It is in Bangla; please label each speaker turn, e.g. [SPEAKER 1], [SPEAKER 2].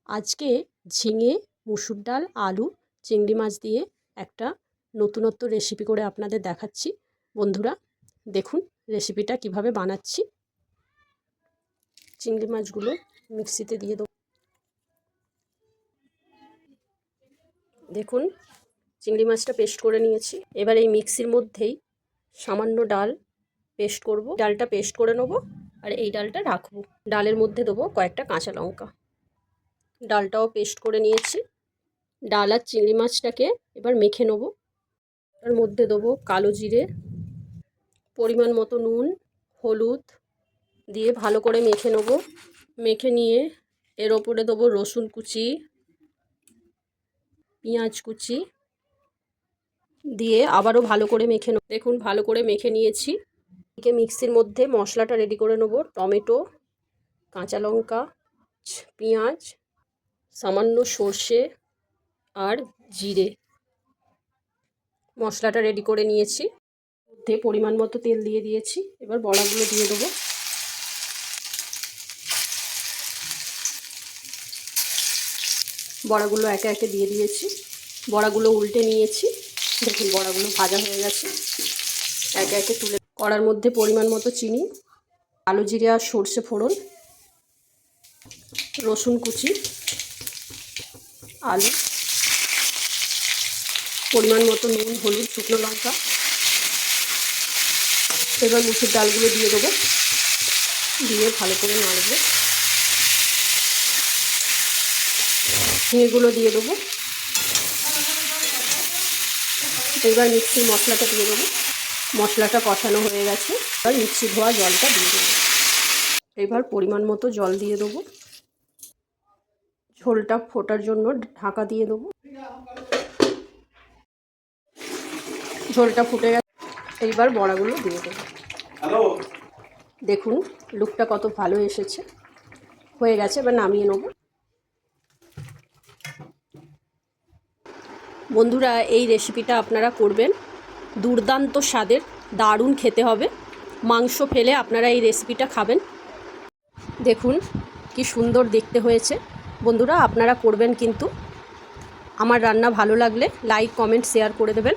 [SPEAKER 1] আজকে ঝিঙে, মুসুর ডাল, আলু, চিংড়ি মাছ দিয়ে একটা নতুনত্ব রেসিপি করে আপনাদের দেখাচ্ছি। বন্ধুরা দেখুন রেসিপিটা কিভাবে বানাচ্ছি। চিংড়ি মাছগুলো মিক্সিতে দিয়ে দেবো। দেখুন চিংড়ি মাছটা পেস্ট করে নিয়েছি। এবার এই মিক্সির মধ্যেই সামান্য ডাল পেস্ট করব। ডালটা পেস্ট করে নেবো আর এই ডালটা রাখবো। ডালের মধ্যে দেবো কয়েকটা কাঁচা লঙ্কা। ডালটাও পেস্ট করে নিয়েছি। ডাল আর চিংড়ি মাছটাকে এবার মেখে নেবো। তার মধ্যে দেবো কালো জিরে, পরিমাণ মতো নুন, হলুদ দিয়ে ভালো করে মেখে নেবো। মেখে নিয়ে এর ওপরে দেবো রসুন কুচি, পেঁয়াজ কুচি দিয়ে আবারও ভালো করে মেখে নেব। দেখুন ভালো করে মেখে নিয়েছি। এদিকে মিক্সির মধ্যে মশলাটা রেডি করে নেবো। টমেটো, কাঁচা লঙ্কা, পেঁয়াজ, সামান্য সর্ষে আর জিরে মশলাটা রেডি করে নিয়েছি। মধ্যে পরিমাণ মতো তেল দিয়ে দিয়েছি। এবার বড়াগুলো দিয়ে দেবো। বড়াগুলো একে একে দিয়ে দিয়েছি। বড়াগুলো উল্টে নিয়েছি। দেখুন বড়াগুলো ভাজা হয়ে গেছে। একে একে তুলে কড়ার মধ্যে পরিমাণ মতো চিনি, কালো জিরে আর সর্ষে ফোড়ন, রসুন কুচি, আলু, পরিমাণ মতো নুন, হলুদ, শুকনো লঙ্কা। এবার মুসুর ডালগুলো দিয়ে দেবো। দিয়ে ভালো করে নাড়বো। ঝিঙেগুলো দিয়ে দেবো। এবার মিক্সির মশলাটা দিয়ে দেবো। মশলাটা কষানো হয়ে গেছে। এবার মিক্সি ধোয়া জলটা দিয়ে দেবো। এবার পরিমাণ মতো জল দিয়ে দেবো। ঝোলটা ফোটার জন্য ঢাকা দিয়ে দেবো। ঝোলটা ফুটে গেছে। এইবার বড়াগুলো দিয়ে দেবো। দেখুন লুকটা কত ভালো এসেছে। হয়ে গেছে, এবার নামিয়ে নেব। বন্ধুরা এই রেসিপিটা আপনারা করবেন, দুর্দান্ত স্বাদের, দারুণ খেতে হবে। মাংস ফেলে আপনারা এই রেসিপিটা খাবেন। দেখুন কি সুন্দর দেখতে হয়েছে। বন্ধুরা আপনারা করবেন কিন্তু। আমার রান্না ভালো লাগলে লাইক, কমেন্ট, শেয়ার করে দেবেন।